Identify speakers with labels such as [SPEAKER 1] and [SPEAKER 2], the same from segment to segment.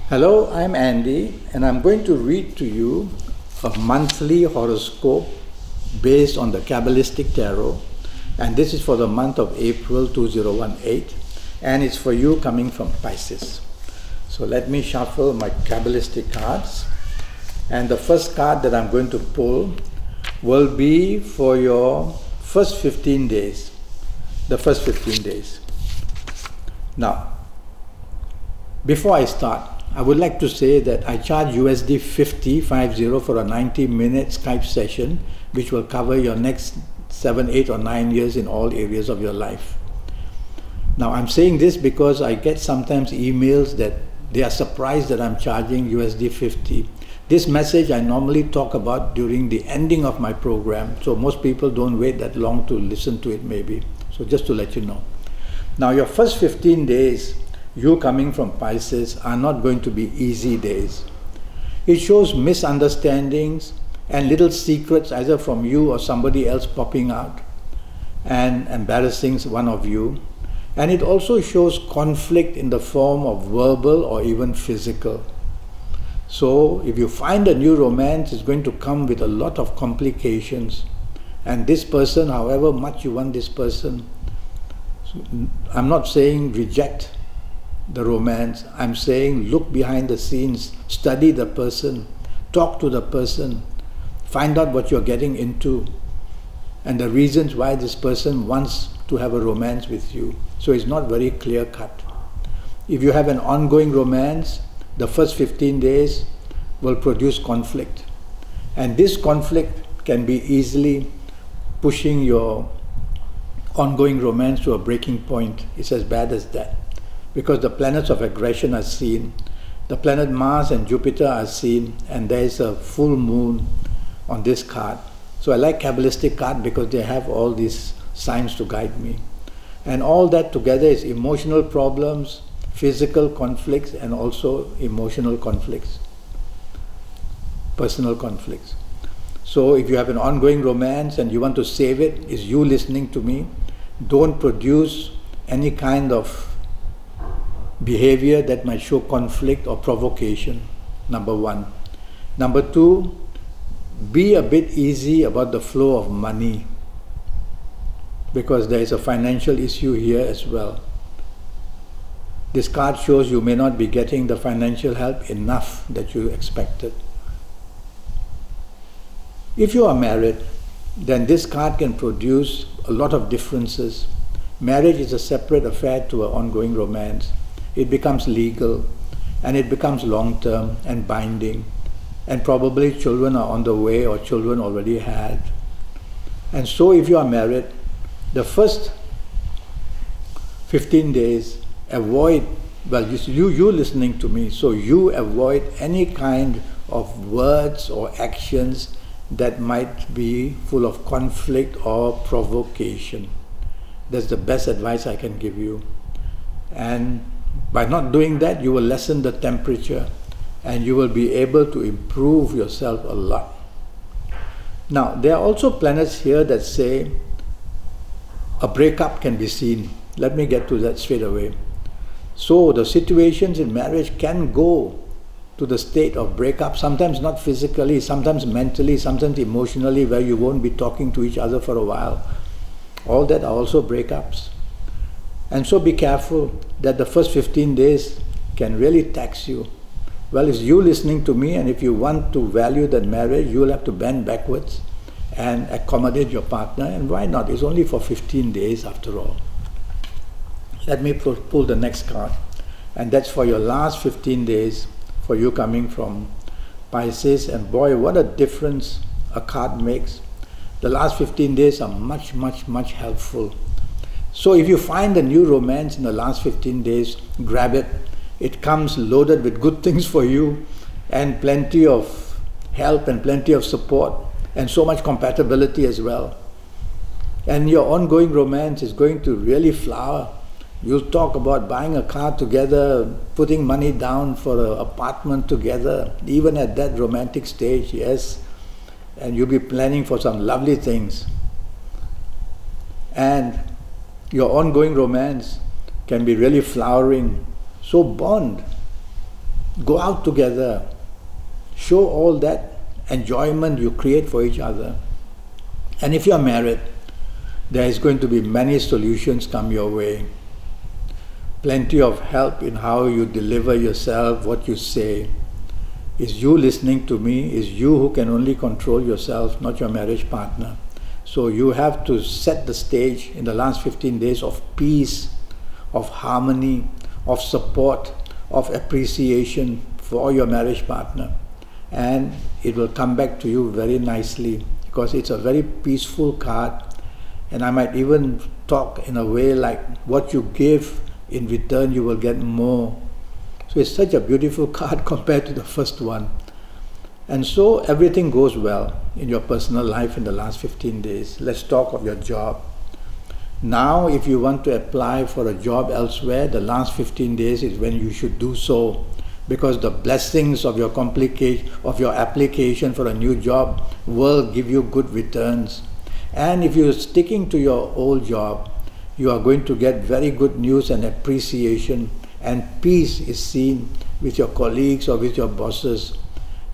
[SPEAKER 1] Hello, I'm Andy, and I'm going to read to you a monthly horoscope based on the Kabbalistic Tarot, and this is for the month of April 2018, and it's for you coming from Pisces. So let me shuffle my Kabbalistic cards, and the first card that I'm going to pull will be for your first 15 days, the first 15 days. Now, before I start, I would like to say that I charge USD 50 for a 90-minute Skype session, which will cover your next 7, 8 or 9 years in all areas of your life. Now I'm saying this because I get sometimes emails that they are surprised that I'm charging USD 50. This message I normally talk about during the ending of my program, so most people don't wait that long to listen to it maybe. So just to let you know. Now your first 15 days, you coming from Pisces, are not going to be easy days. It shows misunderstandings and little secrets either from you or somebody else popping out and embarrassing one of you. And it also shows conflict in the form of verbal or even physical. So if you find a new romance, it's going to come with a lot of complications. And this person, however much you want this person, I'm not saying reject the romance, I'm saying look behind the scenes, study the person, talk to the person, find out what you're getting into and the reasons why this person wants to have a romance with you. So it's not very clear cut. If you have an ongoing romance, the first 15 days will produce conflict, and this conflict can be easily pushing your ongoing romance to a breaking point. It's as bad as that. Because the planets of aggression are seen, the planet Mars and Jupiter are seen, and there is a full moon on this card. So I like Kabbalistic cards because they have all these signs to guide me. And all that together is emotional problems, physical conflicts, and also emotional conflicts, personal conflicts. So if you have an ongoing romance and you want to save it, is you listening to me, don't produce any kind of behavior that might show conflict or provocation, number one. Number two, be a bit easy about the flow of money, because there is a financial issue here as well. This card shows you may not be getting the financial help enough that you expected. If you are married, then this card can produce a lot of differences. Marriage is a separate affair to an ongoing romance. It becomes legal, and it becomes long-term and binding, and probably children are on the way or children already had. And so if you are married, the first 15 days, avoid, well, you listening to me, so you avoid any kind of words or actions that might be full of conflict or provocation. That's the best advice I can give you. And by not doing that, you will lessen the temperature and you will be able to improve yourself a lot. Now, there are also planets here that say a breakup can be seen. Let me get to that straight away. So the situations in marriage can go to the state of breakup, sometimes not physically, sometimes mentally, sometimes emotionally, where you won't be talking to each other for a while. All that are also breakups. And so be careful that the first 15 days can really tax you. Well, it's you listening to me, and if you want to value that marriage, you will have to bend backwards and accommodate your partner, and why not? It's only for 15 days after all. Let me pull the next card, and that's for your last 15 days for you coming from Pisces, and boy, what a difference a card makes. The last 15 days are much, much, much helpful. So if you find a new romance in the last 15 days, grab it. It comes loaded with good things for you and plenty of help and plenty of support and so much compatibility as well. And your ongoing romance is going to really flower. You'll talk about buying a car together, putting money down for an apartment together, even at that romantic stage, yes. And you'll be planning for some lovely things. And your ongoing romance can be really flowering. So bond. Go out together. Show all that enjoyment you create for each other. And if you are married, there is going to be many solutions come your way. Plenty of help in how you deliver yourself, what you say. Is you listening to me, is you who can only control yourself, not your marriage partner. So you have to set the stage in the last 15 days of peace, of harmony, of support, of appreciation for your marriage partner. And it will come back to you very nicely because it's a very peaceful card. And I might even talk in a way like what you give in return, you will get more. So it's such a beautiful card compared to the first one. And so everything goes well in your personal life in the last 15 days. Let's talk of your job. Now, if you want to apply for a job elsewhere, the last 15 days is when you should do so, because the blessings of your application for a new job will give you good returns. And if you're sticking to your old job, you are going to get very good news and appreciation, and peace is seen with your colleagues or with your bosses.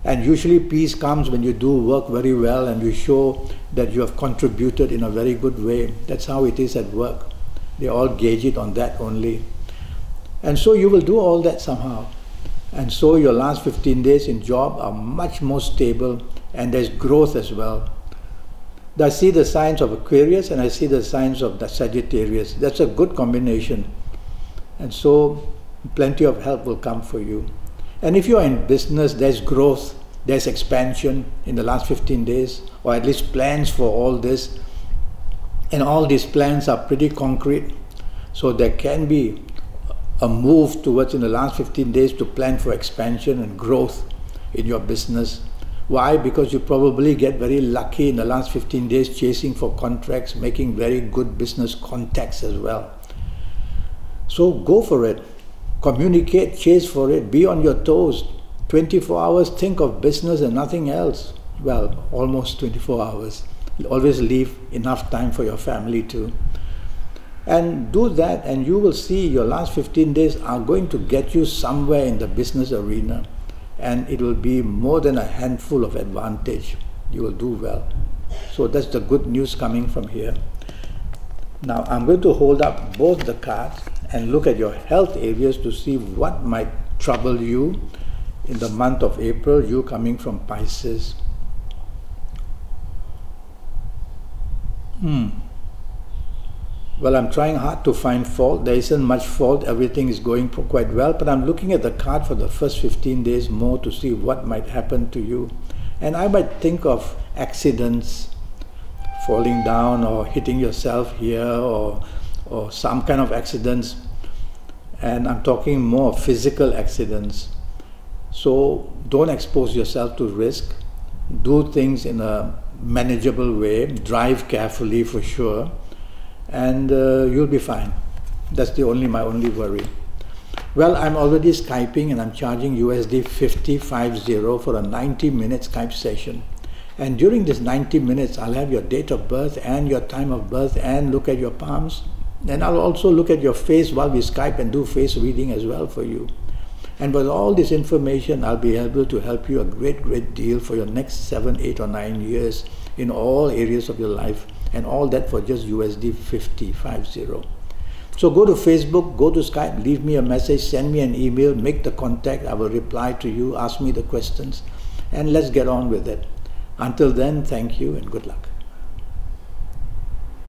[SPEAKER 1] And usually peace comes when you do work very well and you show that you have contributed in a very good way. That's how it is at work. They all gauge it on that only. And so you will do all that somehow. And so your last 15 days in job are much more stable, and there's growth as well. I see the signs of Aquarius and I see the signs of the Sagittarius. That's a good combination. And so plenty of help will come for you. And if you are in business, there's growth, there's expansion in the last 15 days, or at least plans for all this. And all these plans are pretty concrete. So there can be a move towards in the last 15 days to plan for expansion and growth in your business. Why? Because you probably get very lucky in the last 15 days chasing for contracts, making very good business contacts as well. So go for it. Communicate, chase for it, be on your toes. 24 hours, think of business and nothing else. Well, almost 24 hours. Always leave enough time for your family too. And do that and you will see your last 15 days are going to get you somewhere in the business arena. And it will be more than a handful of advantage. You will do well. So that's the good news coming from here. Now I'm going to hold up both the cards and look at your health areas to see what might trouble you in the month of April, you coming from Pisces. Well, I'm trying hard to find fault. There isn't much fault. Everything is going quite well. But I'm looking at the card for the first 15 days more to see what might happen to you. And I might think of accidents, falling down or hitting yourself here or some kind of accidents. And I'm talking more physical accidents. So don't expose yourself to risk. Do things in a manageable way. Drive carefully for sure. And you'll be fine. That's my only worry. Well, I'm already Skyping and I'm charging USD 50 for a 90-minute Skype session. And during this 90 minutes, I'll have your date of birth and your time of birth and look at your palms. And I'll also look at your face while we Skype and do face reading as well for you. And with all this information, I'll be able to help you a great deal for your next 7, 8 or 9 years in all areas of your life. And all that for just USD 50. So go to Facebook, go to Skype, leave me a message, send me an email, make the contact. I will reply to you, ask me the questions, and let's get on with it. Until then, thank you and good luck.